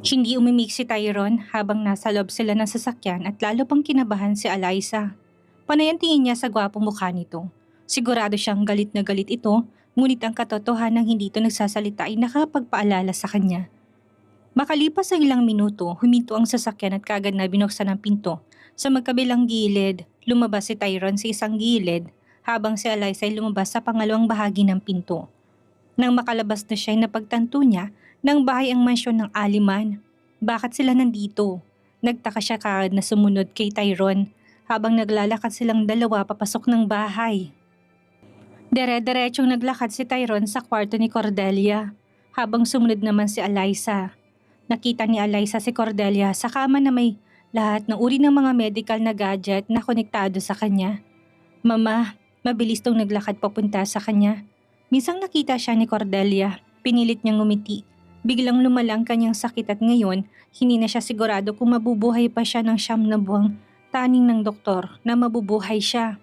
Hindi umimik si Tyron habang nasa loob sila ng sasakyan at lalo pang kinabahan si Eliza. Panay ang tingin niya sa gwapong mukha nito. Sigurado siyang galit na galit ito, ngunit ang katotohanan hindi ito nagsasalita ay nakapagpaalala sa kanya. Makalipas ang ilang minuto, huminto ang sasakyan at kagad na binuksan ang pinto. Sa magkabilang gilid, lumabas si Tyron sa isang gilid habang si Eliza ay lumabas sa pangalawang bahagi ng pinto. Nang makalabas na siya ay napagtanto niya ng bahay ang mansyon ng Aliman. Bakit sila nandito? Nagtaka siya kaagad na sumunod kay Tyron habang naglalakad silang dalawa papasok ng bahay. Dire-diretsong naglakad si Tyron sa kwarto ni Cordelia habang sumunod naman si Eliza. Nakita ni Eliza si Cordelia sa kama na may lahat ng uri ng mga medical na gadget na konektado sa kanya. Mama, mabilis tong naglakad papunta sa kanya. Minsang nakita siya ni Cordelia, pinilit niyang ngumiti. Biglang lumala ang kanyang sakit at ngayon, hindi na siya sigurado kung mabubuhay pa siya ng 9 na buwang taning ng doktor na mabubuhay siya.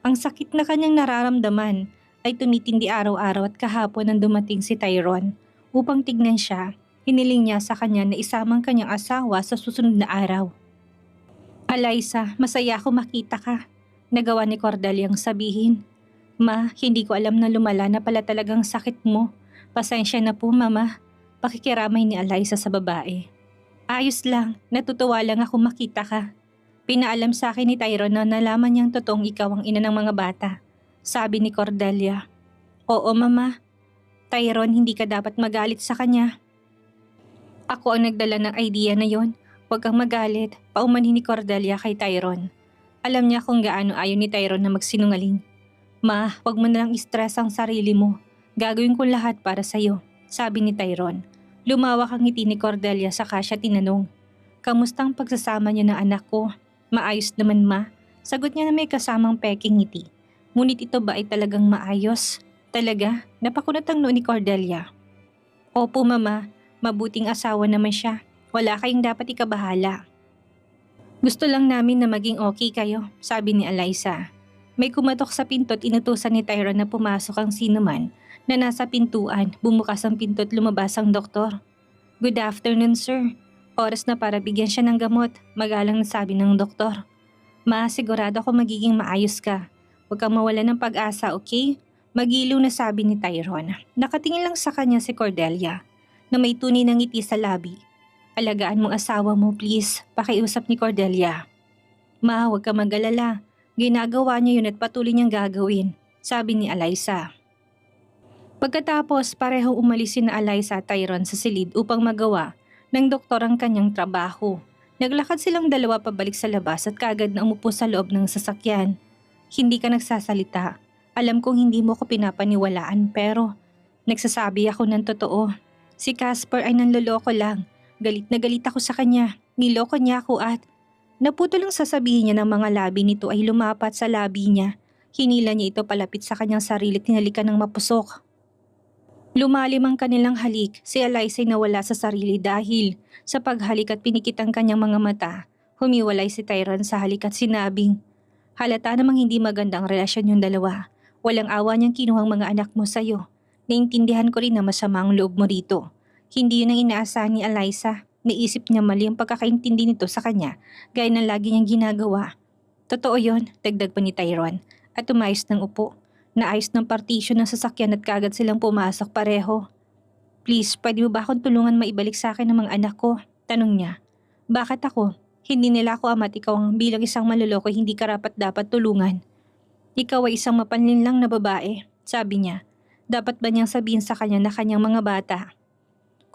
Ang sakit na kanyang nararamdaman ay tumitindi araw-araw at kahapon nang dumating si Tyron. Upang tignan siya, hiniling niya sa kanya na isamang kanyang asawa sa susunod na araw. Eliza, masaya ako makita ka. Nagawa ni Cordelia ang sabihin. Ma, hindi ko alam na lumala na pala talagang sakit mo. Pasensya na po, Mama. Pakikiramay ni Eliza sa babae. Ayos lang, natutuwa lang ako makita ka. Pinaalam sa akin ni Tyron na nalaman niyang totoong ikaw ang ina ng mga bata. Sabi ni Cordelia. Oo, Mama. Tyron, hindi ka dapat magalit sa kanya. Ako ang nagdala ng idea na yon. Huwag kang magalit, paumanhin ni Cordelia kay Tyron. Alam niya kung gaano ayaw ni Tyron na magsinungaling. Ma, huwag mo na lang i-stress ang sarili mo. Gagawin ko lahat para sa'yo, sabi ni Tyron. Lumawak ang ngiti ni Cordelia saka siya tinanong. Kamusta ang pagsasama niyo ng anak ko? Maayos naman, Ma. Sagot niya na may kasamang peking ngiti. Ngunit ito ba ay talagang maayos? Talaga? Napakunot ang noo ni Cordelia. Opo, Mama. Mabuting asawa naman siya. Wala kayong dapat ikabahala. Gusto lang namin na maging okay kayo, sabi ni Eliza. May kumatok sa pinto at inutusan ni Tyron na pumasok ang sinuman na nasa pintuan. Bumukas ang pinto at lumabas ang doktor. Good afternoon, sir. Oras na para bigyan siya ng gamot, magalang na sabi ng doktor. Ma, sigurado ako magiging maayos ka. Huwag kang mawala ng pag-asa, okay? Magiliw na sabi ni Tyron. Nakatingin lang sa kanya si Cordelia na may tunay na ngiti sa labi. Alagaan mong asawa mo, please, pakiusap ni Cordelia. Ma, huwag ka mag-alala. Ginagawa niya yun at patuloy niyang gagawin, sabi ni Eliza. Pagkatapos, parehong umalis si Eliza at Tyron sa silid upang magawa ng doktor ang kanyang trabaho. Naglakad silang dalawa pabalik sa labas at kaagad na umupo sa loob ng sasakyan. Hindi ka nagsasalita. Alam kong hindi mo ko pinapaniwalaan pero nagsasabi ako ng totoo. Si Casper ay nanloloko lang. Galit na galit ako sa kanya. Niloko niya ako at naputol ang sasabihin niya ng mga labi nito ay lumapat sa labi niya. Hinila niya ito palapit sa kanyang sarili at hinalikan ng mapusok. Lumalim ang kanilang halik. Si Eliza ay nawala sa sarili dahil sa paghalik at pinikit ang kanyang mga mata. Humiwalay si Tyron sa halik at sinabing, halata namang hindi maganda ang relasyon yung dalawa. Walang awa niyang kinuhang mga anak mo sa'yo. Naintindihan ko rin na masama ang loob mo rito. Hindi yun ang inaasahan ni Eliza. Naisip niya mali ang pagkakaintindi nito sa kanya, gaya ng lagi niyang ginagawa. Totoo yon, dagdag pa ni Tyron, at umayos ng upo. Naayos ng partisyon ng sasakyan at kagad silang pumasok pareho. Please, pwede mo ba akong tulungan maibalik sa akin ng mga anak ko? Tanong niya. Bakit ako? Hindi nila ako ama at ikaw ang bilang isang manloloko hindi karapat dapat tulungan. Ikaw ay isang mapanlinlang na babae, sabi niya. Dapat ba niyang sabihin sa kanya na kanyang mga bata?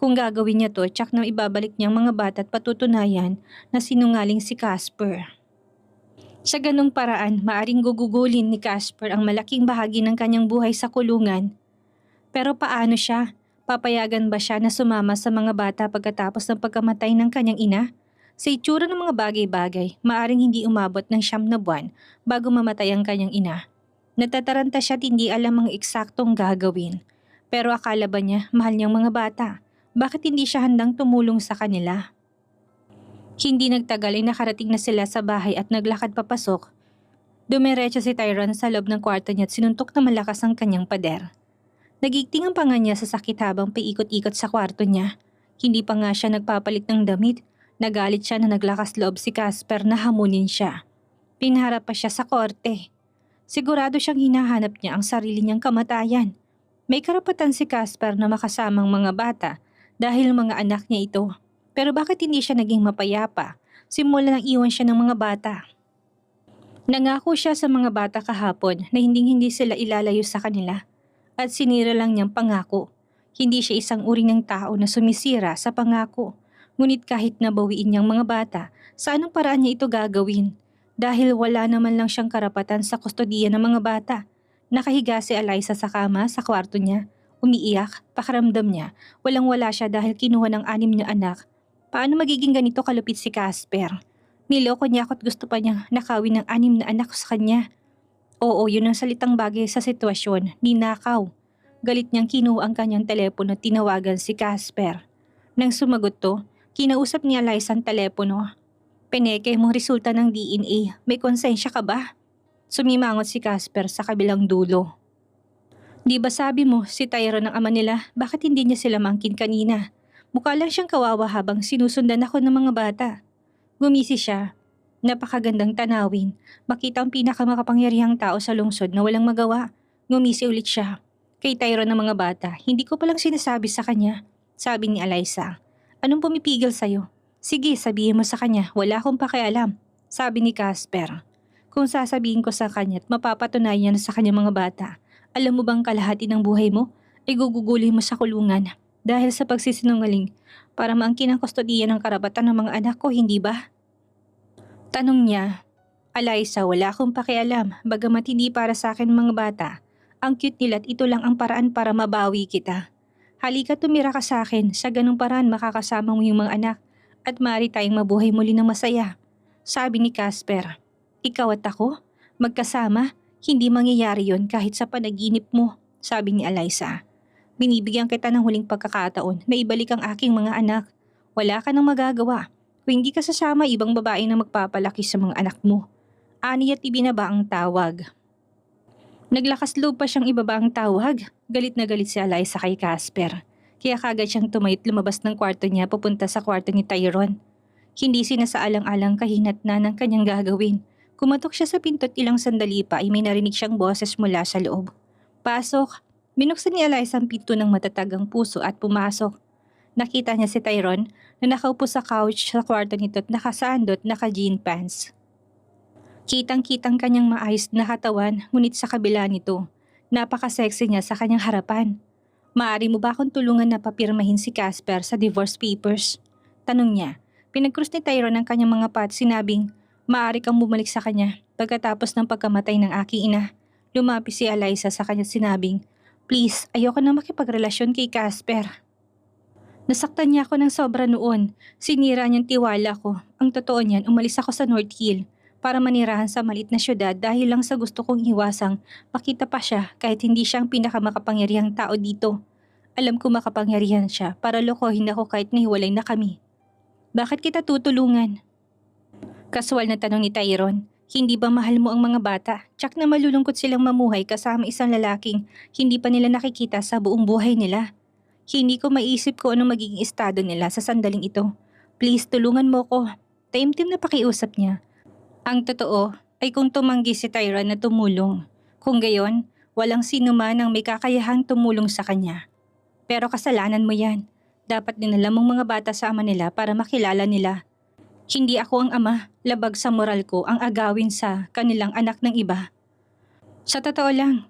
Kung gagawin niya to, tsak na ibabalik niyang mga bata at patutunayan na sinungaling si Casper. Sa ganung paraan, maaring gugugulin ni Casper ang malaking bahagi ng kanyang buhay sa kulungan. Pero paano siya? Papayagan ba siya na sumama sa mga bata pagkatapos ng pagkamatay ng kanyang ina? Sa itsura ng mga bagay-bagay, maaring hindi umabot ng 9 na buwan bago mamatay ang kanyang ina. Natataranta siya at hindi alam ang eksaktong gagawin. Pero akala ba niya mahal niyang mga bata? Bakit hindi siya handang tumulong sa kanila? Hindi nagtagal ay nakarating na sila sa bahay at naglakad papasok. Dumiretso si Tyron sa loob ng kwarto niya at sinuntok na malakas ang kanyang pader. Nagigting ang panga niya sa sakit habang paikot-ikot sa kwarto niya. Hindi pa nga siya nagpapalit ng damit. Nagalit siya na naglakas loob si Casper na hamunin siya. Pinaharap pa siya sa korte. Sigurado siyang hinahanap niya ang sarili niyang kamatayan. May karapatan si Casper na makasamang mga bata dahil mga anak niya ito. Pero bakit hindi siya naging mapayapa? Simula nang iwan siya ng mga bata. Nangako siya sa mga bata kahapon na hindi sila ilalayo sa kanila. At sinira lang niyang pangako. Hindi siya isang uri ng tao na sumisira sa pangako. Ngunit kahit nabawiin niyang mga bata, sa anong paraan niya ito gagawin? Dahil wala naman lang siyang karapatan sa kustodiya ng mga bata. Nakahiga si Alyssa sa kama sa kwarto niya. Umiiyak, pakaramdam niya. Walang-wala siya dahil kinuha ng 6 na anak. Paano magiging ganito kalupit si Casper? Niloko niya ako at gusto pa niyang nakawin ng 6 na anak sa kanya. Oo, yun ang salitang bagay sa sitwasyon, ninakaw. Galit niyang kinuha ang kanyang telepono at tinawagan si Casper. Nang sumagot to, kinausap ni Alyssa ang telepono. Peneke mong resulta ng DNA, may konsensya ka ba? Sumimangot si Casper sa kabilang dulo. Di ba sabi mo si Tyrone ang ama nila, bakit hindi niya sila mangkin kanina? Mukha lang siyang kawawa habang sinusundan ako ng mga bata. Gumisi siya. Napakagandang tanawin. Makita ang pinakamakapangyarihang tao sa lungsod na walang magawa. Ngumisi ulit siya. Kay Tyrone ng mga bata, hindi ko palang sinasabi sa kanya. Sabi ni Alyssa. Anong pumipigil sa'yo? Sige, sabihin mo sa kanya, wala akong pakialam. Sabi ni Casper. Kung sasabihin ko sa kanya at mapapatunayan niya na sa kanya mga bata, alam mo bang kalahati ng buhay mo ay gugugulin mo sa kulungan dahil sa pagsisinungaling para maangkin ang kustodiya ng karapatan ng mga anak ko, hindi ba? Tanong niya. Alyssa, wala akong pakialam, bagamat hindi para sa akin mga bata. Ang cute nila at ito lang ang paraan para mabawi kita. Halika tumira ka sa akin, sa ganung paraan makakasama mo yung mga anak at maaari tayong mabuhay muli ng masaya. Sabi ni Casper. Ikaw at ako? Magkasama? Hindi mangyayari yon kahit sa panaginip mo, sabi ni Alyssa. Binibigyan kita ng huling pagkakataon na ibalik ang aking mga anak. Wala ka nang magagawa. Kung hindi ka sasama, ibang babae na magpapalaki sa mga anak mo. Ani at ibinaba ang tawag. Naglakas loob pa siyang ibaba ang tawag. Galit na galit si Alyssa kay Casper. Kaya kagad siyang tumayot lumabas ng kwarto niya papunta sa kwarto ni Tyrone. Hindi sinasaalang-alang kahinat na ng kanyang gagawin. Kumatok siya sa pinto at ilang sandali pa ay may narinig siyang boses mula sa loob. Pasok! Binuksan ni Alyssa ang pinto ng matatagang puso at pumasok. Nakita niya si Tyrone na nakaupo sa couch sa kwarto nito at nakasandot naka-jean pants. Kitang-kitang kanyang maayos na katawan ngunit sa kabila nito, napaka-sexy niya sa kanyang harapan. Maaari mo ba akong tulungan na papirmahin si Casper sa divorce papers? Tanong niya. Pinag-cross ni Tyrone ang kanyang mga pat sinabing, maaari kang bumalik sa kanya pagkatapos ng pagkamatay ng aking ina. Lumapis si Alyssa sa kanya sinabing, please, ayoko na makipagrelasyon kay Casper. Nasaktan niya ako ng sobra noon. Sinira niyang tiwala ko. Ang totoo niyan, umalis ako sa North Hill para manirahan sa malit na syudad dahil lang sa gusto kong iwasang makita pa siya kahit hindi siya ang pinakamakapangyarihang tao dito. Alam ko makapangyarihan siya para lokohin ako kahit nahiwalay na kami. Bakit kita tutulungan? Kaswal na tanong ni Tyrone. Hindi ba mahal mo ang mga bata? Tsak na malulungkot silang mamuhay kasama isang lalaking hindi pa nila nakikita sa buong buhay nila. Hindi ko maisip ko anong magiging estado nila sa sandaling ito. Please, tulungan mo ko. Taimtim na pakiusap niya. Ang totoo ay kung tumanggi si Tyrone na tumulong. Kung gayon, walang sino man ang may kakayahang tumulong sa kanya. Pero kasalanan mo yan. Dapat dinala mong mga bata sa ama nila para makilala nila. Hindi ako ang ama, labag sa moral ko ang agawin sa kanilang anak ng iba. Sa totoo lang,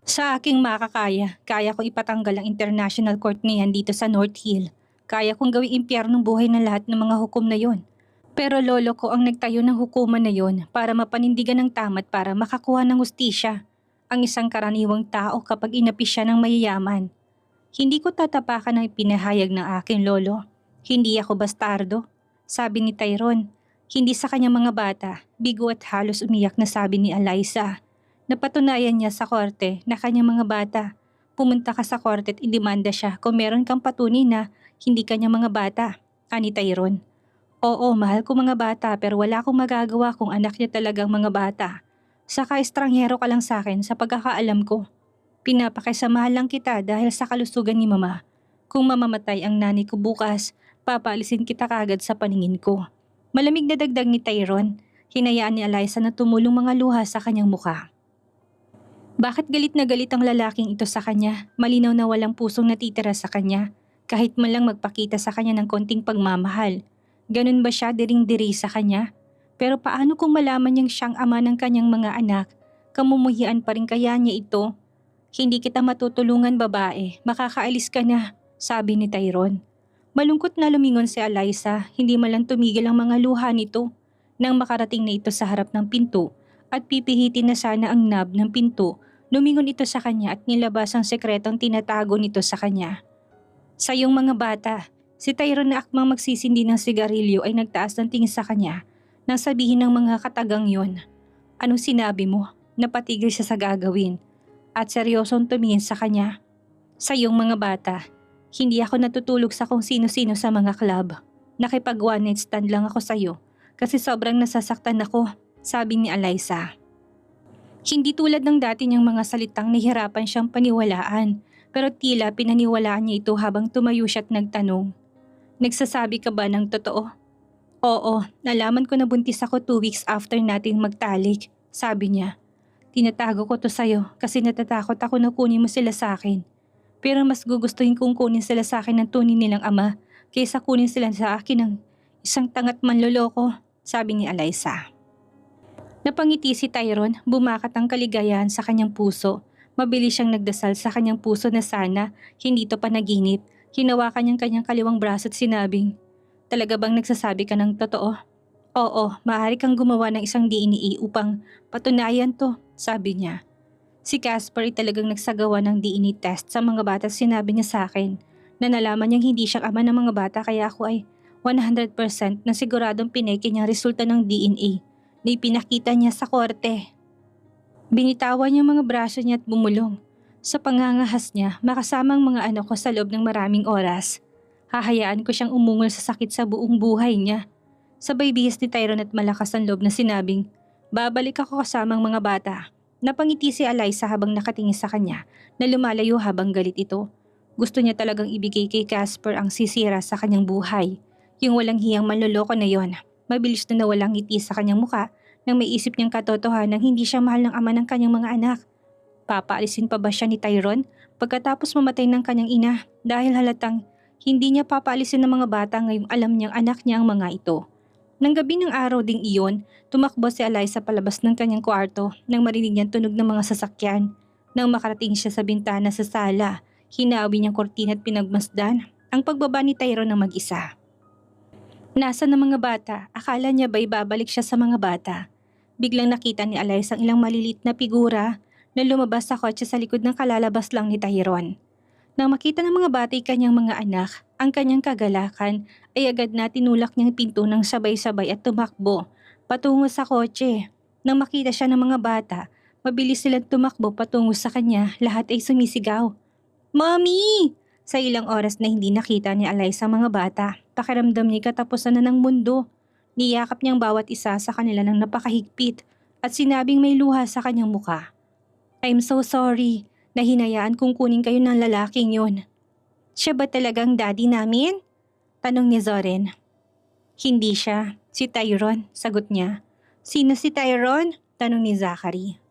sa aking makakaya, kaya kong ipatanggal ang international court na yan dito sa North Hill. Kaya kong gawing impyernong buhay ng lahat ng mga hukom na yon. Pero lolo ko ang nagtayo ng hukuman na yon para mapanindigan ng tama at para makakuha ng hustisya. Ang isang karaniwang tao kapag inapi siya ng mayayaman. Hindi ko tatapakan ang pinahayag ng aking lolo. Hindi ako bastardo. Sabi ni Tyrone. Hindi sa kanyang mga bata, bigo at halos umiyak na sabi ni Alyssa. Napatunayan niya sa korte na kanyang mga bata. Pumunta ka sa korte at idemanda siya kung meron kang patunay na hindi kanyang mga bata. Ani Tyrone. Oo, mahal ko mga bata pero wala akong magagawa kung anak niya talagang mga bata. Saka estranghero ka lang sa akin sa pagkakaalam ko. Pinapakisamahan lang kita dahil sa kalusugan ni mama. Kung mamamatay ang nanay ko bukas, papaalisin kita kagad sa paningin ko. Malamig na dagdag ni Tyrone. Hinayaan ni Eliza na tumulong mga luha sa kanyang muka. Bakit galit na galit ang lalaking ito sa kanya? Malinaw na walang pusong natitira sa kanya. Kahit man lang magpakita sa kanya ng konting pagmamahal. Ganun ba siya diring-diri sa kanya? Pero paano kung malaman niyang siyang ama ng kanyang mga anak? Kamumuhian pa rin kaya niya ito? Hindi kita matutulungan babae, makakaalis ka na, sabi ni Tyrone. Malungkot na lumingon si Eliza, hindi man lang tumigil ang mga luha nito. Nang makarating na ito sa harap ng pinto at pipihitin na sana ang knob ng pinto, lumingon ito sa kanya at nilabas ang sekretong tinatago nito sa kanya. Sa iyong mga bata, si Tyrone na akmang magsisindi ng sigarilyo ay nagtaas ng tingin sa kanya nang sabihin ng mga katagang yon. Anong sinabi mo? Napatigil siya sa gagawin at seryosong tumingin sa kanya. Sa iyong mga bata, hindi ako natutulog sa kung sino-sino sa mga club. Nakipag one night stand lang ako sa iyo kasi sobrang nasasaktan ako, sabi ni Eliza. Hindi tulad ng dati niyang mga salitang nahihirapan siyang paniwalaan, pero tila pinaniwalaan niya ito habang tumayo siya at nagtanong. Nagsasabi ka ba ng totoo? Oo, nalaman ko na buntis ako 2 weeks after nating magtalik, sabi niya. Tinatago ko to sa'yo kasi natatakot ako na kunin mo sila sa akin. Pero mas gugustuhin kong kunin sila sa akin ng tunay nilang ama kaysa kunin sila sa akin ng isang tangat manloloko, sabi ni Eliza. Napangiti si Tyrone, bumakat ang kaligayahan sa kanyang puso. Mabilis siyang nagdasal sa kanyang puso na sana hindi to panaginip. Hinawakan niyang kanyang kaliwang braso at sinabing, talaga bang nagsasabi ka ng totoo? Oo, maaari kang gumawa ng isang DNA upang patunayan to, sabi niya. Si Casper ay talagang nagsagawa ng DNA test sa mga bata at sinabi niya sa akin na nalaman niyang hindi siya ama ng mga bata kaya ako ay 100% na siguradong pineke niyang resulta ng DNA na ipinakita niya sa korte. Binitawan niya mga braso niya at bumulong. Sa pangangahas niya, makasama ang mga anak ko sa loob ng maraming oras. Hahayaan ko siyang umungol sa sakit sa buong buhay niya. Sabay bihis ni Tyrone at malakas ang loob na sinabing, babalik ako kasama ang mga bata. Napangiti si Eliza habang nakatingin sa kanya na lumalayo habang galit ito. Gusto niya talagang ibigay kay Casper ang sisira sa kanyang buhay. Yung walang hiyang manloloko na yon. Mabilis na nawalang ngiti sa kanyang muka nang may isip niyang katotohanan hindi siya mahal ng ama ng kanyang mga anak. Papaalisin pa ba siya ni Tyrone pagkatapos mamatay ng kanyang ina dahil halatang hindi niya papaalisin ng mga bata ngayong alam niyang anak niya ang mga ito. Nang gabi ng araw ding iyon, tumakbo si Eliza palabas ng kanyang kwarto nang marinig niyang tunog ng mga sasakyan. Nang makarating siya sa bintana sa sala, hinawi niyang kortina at pinagmasdan ang pagbaba ni Tyrone ng mag-isa. Nasa ng mga bata, akala niya ba'y babalik siya sa mga bata. Biglang nakita ni Eliza ang ilang malilit na figura na lumabas sa kotse sa likod ng kalalabas lang ni Tyrone. Nang makita ng mga bata kanyang mga anak, ang kanyang kagalakan ay agad na tinulak niyang pinto ng sabay-sabay at tumakbo patungo sa kotse. Nang makita siya ng mga bata, mabilis silang tumakbo patungo sa kanya, lahat ay sumisigaw. Mommy! Sa ilang oras na hindi nakita ni Eliza ang mga bata, pakiramdam niya katapusan na ng mundo. Niyakap niyang bawat isa sa kanila ng napakahigpit at sinabing may luha sa kanyang muka. I'm so sorry na hinayaan kong kunin kayo ng lalaking yun. Siya ba talagang daddy namin? Tanong ni Zoren. Hindi siya. Si Tyrone, sagot niya. Sino si Tyrone? Tanong ni Zachary.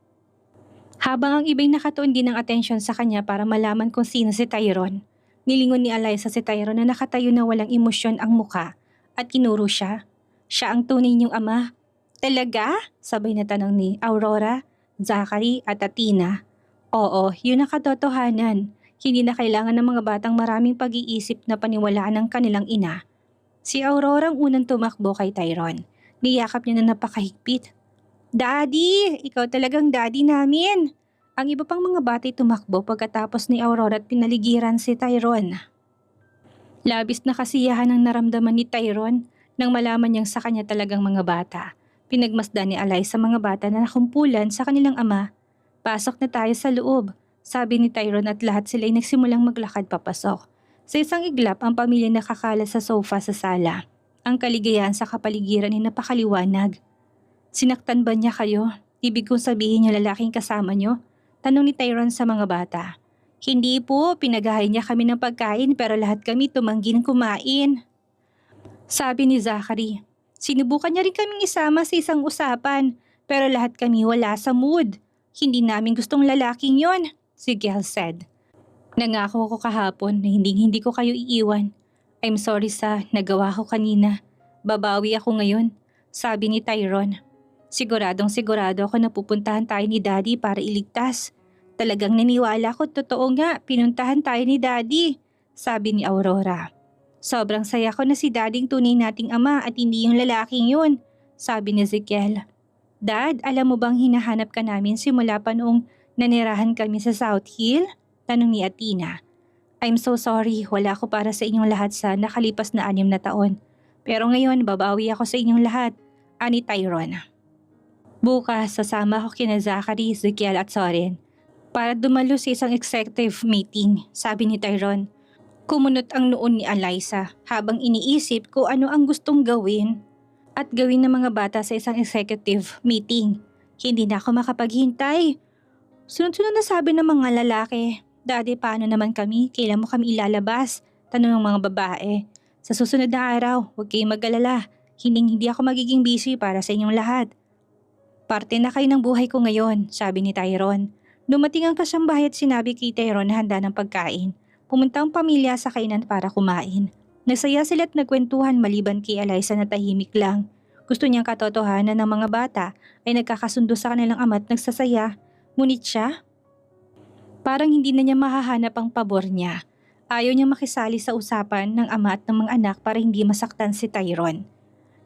Habang ang iba'y nakatuon din ng atensyon sa kanya para malaman kung sino si Tyrone, nilingon ni Eliza si Tyrone na nakatayo na walang emosyon ang muka at kinuro siya. Siya ang tunay niyong ama. Talaga? Sabay na tanong ni Aurora, Zachary at Athena. Oo, yun ang katotohanan. Hindi na kailangan ng mga batang maraming pag-iisip na paniwalaan ng kanilang ina. Si Aurora ang unang tumakbo kay Tyrone. Niyakap niya na napakahigpit. Daddy! Ikaw talagang daddy namin! Ang iba pang mga batay tumakbo pagkatapos ni Aurora at pinaligiran si Tyrone. Labis na kasiyahan ang naramdaman ni Tyrone nang malaman niyang sa kanya talagang mga bata. Pinagmasdan ni Eliza sa mga bata na nakumpulan sa kanilang ama. Pasok na tayo sa loob, sabi ni Tyrone at lahat sila ay nagsimulang maglakad papasok. Sa isang iglap ang pamilya nakakala sa sofa sa sala. Ang kaligayahan sa kapaligiran ay napakaliwanag. Sinaktan ba niya kayo? Ibig kong sabihin niya lalaking kasama niyo? Tanong ni Tyrone sa mga bata. Hindi po, pinagahay niya kami ng pagkain pero lahat kami tumangging kumain. Sabi ni Zachary. Sinubukan niya rin kaming isama sa isang usapan pero lahat kami wala sa mood. Hindi namin gustong lalaking yon, si Gail said. Nangako ko kahapon na hindi ko kayo iiwan. I'm sorry sa nagawa ko kanina. Babawi ako ngayon, sabi ni Tyrone. Siguradong sigurado ako na pupuntahan tayo ni Daddy para iligtas. Talagang naniwala ko totoo nga pinuntahan tayo ni Daddy, sabi ni Aurora. Sobrang saya ko na si Daddy ang tunay nating ama at hindi yung lalaking yun, sabi ni Ezekiel. Dad, alam mo bang hinahanap ka namin simula pa noong nanirahan kami sa South Hill? Tanong ni Athena. I'm so sorry, wala ako para sa inyong lahat sa nakalipas na 6 na taon. Pero ngayon, babawi ako sa inyong lahat, ani Tyrone. Bukas, sasama ako kina Zachary, Ezekiel at Soren para dumalo sa isang executive meeting, sabi ni Tyrone. Kumunot ang noon ni Alyssa habang iniisip kung ano ang gustong gawin at gawin ng mga bata sa isang executive meeting. Hindi na ako makapaghintay. Sunod-sunod na sabi ng mga lalaki, Daddy, paano naman kami? Kailan mo kami ilalabas? Tanong ng mga babae. Sa susunod na araw, huwag kayong mag-alala. Hindi ako magiging busy para sa inyong lahat. Parte na kayo ng buhay ko ngayon, sabi ni Tyrone. Dumating ang kasambahay at sinabi kay Tyrone na handa ng pagkain. Pumunta ang pamilya sa kainan para kumain. Nagsaya sila at nagkwentuhan maliban kay Alyssa na tahimik lang. Gusto niyang katotohanan ng mga bata ay nagkakasundo sa kanilang ama at nagsasaya. Ngunit siya, parang hindi na niya mahahanap ang pabor niya. Ayaw niya makisali sa usapan ng ama at ng mga anak para hindi masaktan si Tyrone.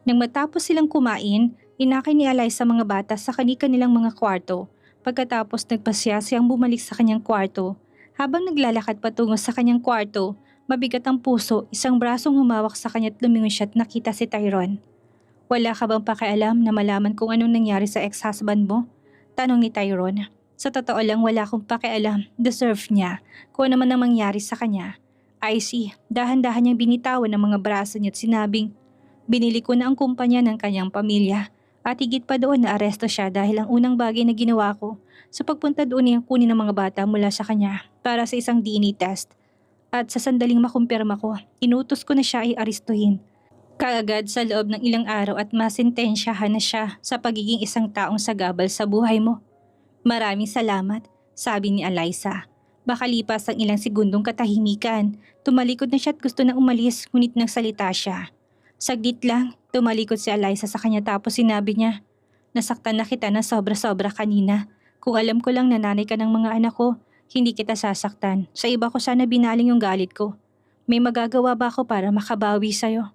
Nang matapos silang kumain, inakay ni Alyssa mga bata sa kanilang mga kwarto. Pagkatapos nagpasya siyang bumalik sa kanyang kwarto. Habang naglalakad patungo sa kanyang kwarto, mabigat ang puso, isang brasong humawak sa kanya at lumingon siya at nakita si Tyrone. Wala ka bang pakialam na malaman kung anong nangyari sa ex-husband mo? Tanong ni Tyrone. Sa totoo lang wala akong pakialam, deserve niya, kung ano man ang mangyari sa kanya. I see, dahan-dahan niyang binitawan ng mga braso niya at sinabing, binili ko na ang kumpanya ng kanyang pamilya. At higit pa doon na aresto siya dahil ang unang bagay na ginawa ko sa pagpunta doon ay ang kunin ng mga bata mula sa kanya para sa isang DNA test. At sa sandaling makumpirma ko, inutos ko na siya ay aristuhin. Kaagad sa loob ng ilang araw at masintensyahan na siya sa pagiging isang taong sagabal sa buhay mo. Maraming salamat, sabi ni Alyssa. Baka lipas ang ilang segundong katahimikan, tumalikod na siya at gusto na umalis ngunit nagsalita siya. Saglit lang, tumalikod si Alyssa sa kanya tapos sinabi niya, nasaktan na kita na sobra-sobra kanina. Kung alam ko lang na nanay ka ng mga anak ko, hindi kita sasaktan. Sa iba ko sana binaling yung galit ko. May magagawa ba ako para makabawi sa'yo?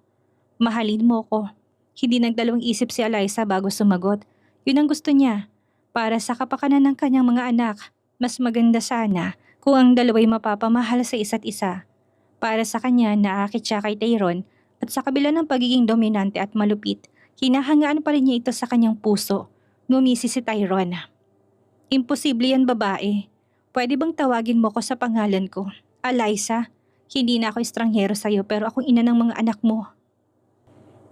Mahalin mo ko. Hindi nagdalawang isip si Alyssa bago sumagot. Yun ang gusto niya. Para sa kapakanan ng kanyang mga anak, mas maganda sana kung ang dalawa'y mapapamahal sa isa't isa. Para sa kanya, naakit siya kay Tyrone. At sa kabila ng pagiging dominante at malupit, hinahangaan pa rin niya ito sa kanyang puso. Ngumisi si Tyrone. Imposible yan babae. Pwede bang tawagin mo ko sa pangalan ko? Alyssa, hindi na ako estranghero sa'yo pero akong ina ng mga anak mo.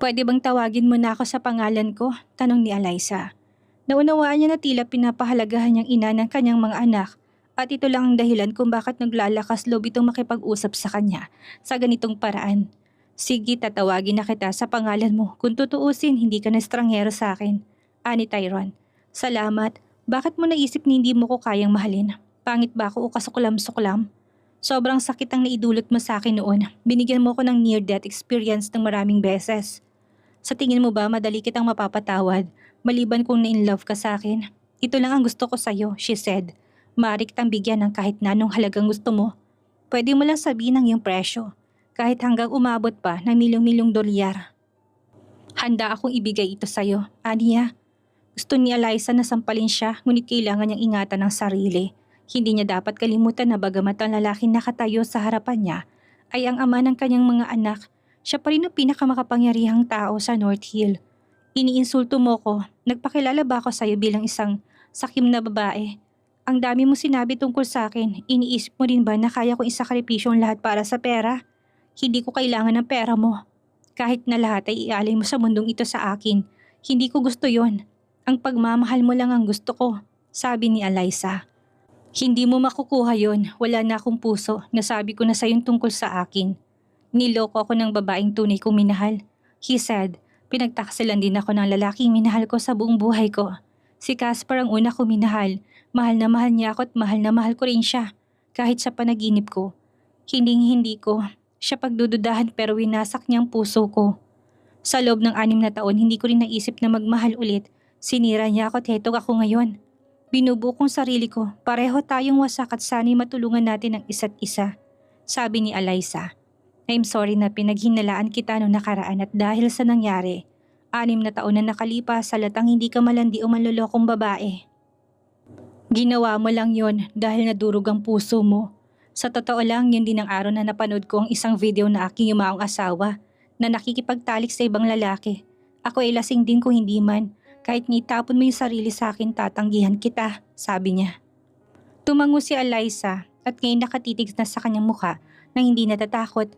Pwede bang tawagin mo na ako sa pangalan ko? Tanong ni Alyssa. Naunawaan niya na tila pinapahalagahan niyang ina ng kanyang mga anak at ito lang ang dahilan kung bakit naglalakas loob itong makipag-usap sa kanya sa ganitong paraan. Sige, tatawagin na kita sa pangalan mo. Kung tutuusin, hindi ka na estranghero sa akin. Ani Tyrone. Salamat. Bakit mo naisip na hindi mo ko kayang mahalin? Pangit ba ako o kasuklam-suklam? Sobrang sakit ang naidulot mo sa akin noon. Binigyan mo ko ng near-death experience ng maraming beses. Sa tingin mo ba madali kitang mapapatawad maliban kung na-inlove ka sa akin? Ito lang ang gusto ko sa'yo, she said. Maaari kitang bigyan ng kahit na anong halagang gusto mo. Pwede mo lang sabihin ang iyong presyo. Kahit hanggang umabot pa ng milyong-milyong dolyar. Handa akong ibigay ito sa'yo, Aniya. Gusto ni Alyssa na sampalin siya ngunit kailangan niyang ingatan ang sarili. Hindi niya dapat kalimutan na bagamat ang lalaking nakatayo sa harapan niya ay ang ama ng kanyang mga anak, siya pa rin ang pinakamakapangyarihang tao sa North Hill. Iniinsulto mo ko, nagpakilala ba ako sa'yo bilang isang sakim na babae? Ang dami mo sinabi tungkol sa akin, iniisip mo rin ba na kaya kong isakripisyo ang lahat para sa pera? Hindi ko kailangan ng pera mo. Kahit na lahat ay ialay mo sa mundong ito sa akin, hindi ko gusto yon. Ang pagmamahal mo lang ang gusto ko, sabi ni Alyssa. Hindi mo makukuha yon, wala na akong puso, nasabi ko na sa'yo tungkol sa akin. Niloko ako ng babaeng tunay kong minahal. He said, pinagtaksilan din ako ng lalaking minahal ko sa buong buhay ko. Si Casper ang una kong minahal, mahal na mahal niya ako at mahal na mahal ko rin siya. Kahit sa panaginip ko, hindi ko siya pagdududahan pero winasak niya ang puso ko. Sa loob ng 6 na taon, hindi ko rin naisip na magmahal ulit. Sinira niya ako at heto ako ngayon. Binubuo kong sarili ko, pareho tayong wasak at sana'y matulungan natin ang isa't isa. Sabi ni Alyssa. I'm sorry na pinaghinalaan kita noong nakaraan at dahil sa nangyari, 6 na taon na nakalipas halatang hindi ka malandi o manlolokong babae. Ginawa mo lang yon dahil nadurog ang puso mo. Sa totoo lang, yun din ang araw na napanood ko ang isang video na aking yumaong asawa na nakikipagtalik sa ibang lalaki. Ako ay lasing din kung hindi man. Kahit nitapon mo yung sarili sa akin, tatanggihan kita, sabi niya. Tumango si Alyssa at ngayon nakatitig na sa kanyang mukha nang hindi natatakot.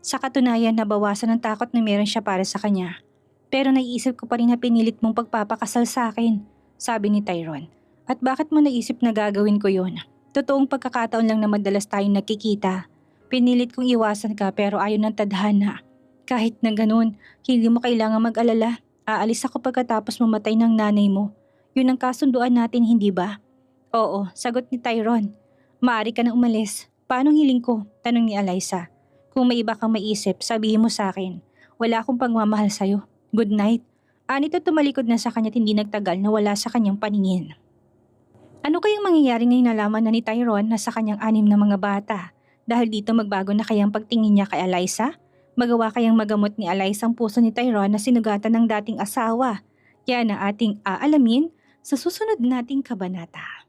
Sa katunayan, nabawasan ang takot na meron siya para sa kanya. Pero naiisip ko pa rin na pinilit mong pagpapakasal sa akin, sabi ni Tyrone. At bakit mo naisip na gagawin ko yon? Totoong pagkakataon lang na madalas tayong nakikita. Pinilit kong iwasan ka pero ayaw ng tadhana. Kahit na ganun, hindi mo kailangan mag-alala. Aalis ako pagkatapos mamatay ng nanay mo. Yun ang kasunduan natin, hindi ba? Oo, sagot ni Tyrone. Maaari ka nang umalis. Paano hiling ko? Tanong ni Alyssa. Kung may iba kang maisip, sabihin mo sa akin. Wala akong pagmamahal sa'yo. Good night. Anito tumalikod na sa kanya at hindi nagtagal na wala sa kanyang paningin. Ano kayang mangyayari ngayong nalaman na ni Tyrone na sa kanyang 6 na mga bata? Dahil dito magbago na kayang pagtingin niya kay Alyssa? Magawa kayang magamot ni Alyssa ang puso ni Tyrone na sinugatan ng dating asawa? Yan ang ating aalamin sa susunod nating kabanata.